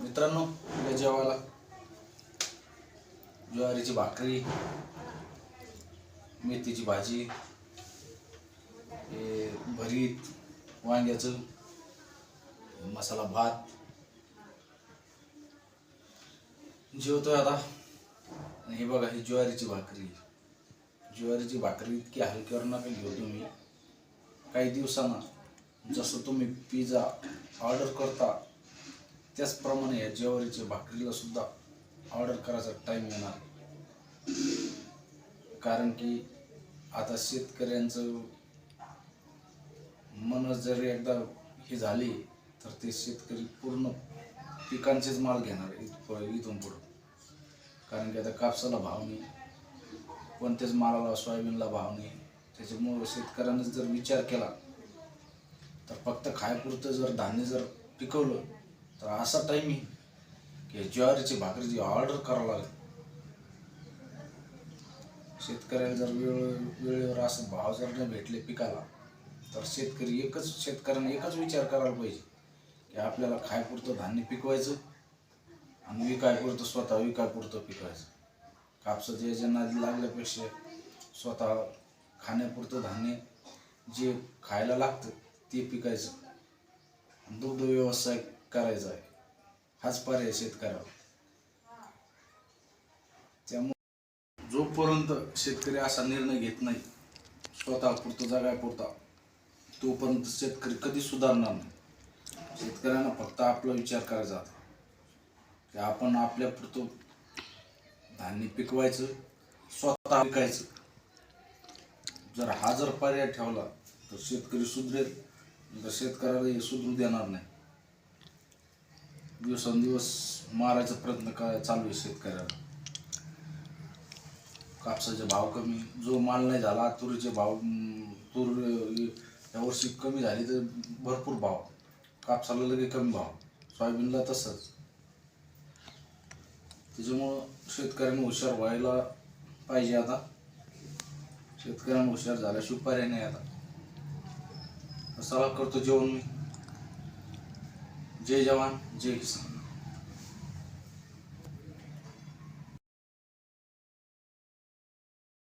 मित्रांनो, या जेवायला ज्वारीची भाकरी, मेथीची भाजी, भरीत, वांग्याचं मसाला भात जेवतोय आता. हे बघा, ही ज्वारीची भाकरी इतकी हलकीवर नका घेऊ तुम्ही. काही दिवसांना जसं तुम्ही पिझ्झा ऑर्डर करता त्याचप्रमाणे या ज्वारीच्या भाकरीला सुद्धा ऑर्डर करायचा टाईम येणार. कारण की आता शेतकऱ्यांचं मन जर एकदा हे झाली तर ते शेतकरी पूर्ण पिकांचेच माल घेणार इथून पुढं. कारण की आता कापसाला भाव नाही, कोणत्याच मालाला, सोयाबीनला भाव नाही. त्याच्यामुळं शेतकऱ्यांनी जर विचार केला तर फक्त खायपुरतं जर धान्य जर पिकवलं तर असा टाईम येईल की ज्वारीची भाकरीची ऑर्डर करावं लागेल. शेतकऱ्याला जर वेळेवर असं भाव जर नाही भेटले पिकाला तर शेतकऱ्यांना एकच विचार करायला पाहिजे की आपल्याला खायपुरतं धान्य पिकवायचं आणि स्वतः विकायपुरतं पिकवायचं. कापसाच्या याच्या नादी लागल्यापेक्षा स्वतः खाण्यापुरतं धान्य जे खायला लागतं ते पिकायचं, दुग्ध व्यवसाय करायचा आहे. हाच पर्याय शेतकऱ्याला. त्यामुळे जोपर्यंत शेतकरी असा निर्णय घेत नाही स्वतः पुरतं जगायपुरता, तोपर्यंत शेतकरी कधी सुधारणार नाही. शेतकऱ्यांना फक्त आपला विचार करायचा की आपण आपल्या पुरतं धान्य पिकवायचं, स्वतः विकायचं. जर हा पर्याय ठेवला तर शेतकरी सुधरेल, तर शेतकऱ्याला हे सुधरू देणार नाही. दिवसेंदिवस मारायचा प्रयत्न चालू आहे शेतकऱ्याला. कापसाचे भाव कमी, जो माल नाही झाला, तुरीचे भाव, तूर यावर्षी कमी झाली तर भरपूर भाव, कापसाला लगेच कमी भाव, सोयाबीनला तसंच. त्याच्यामुळं शेतकऱ्यांनी हुशार व्हायला पाहिजे. आता शेतकऱ्यांना हुशार झाल्याशिवाय पर्याय नाही. आता सलाह करतो जेवण मी. जय जवान जय किसान.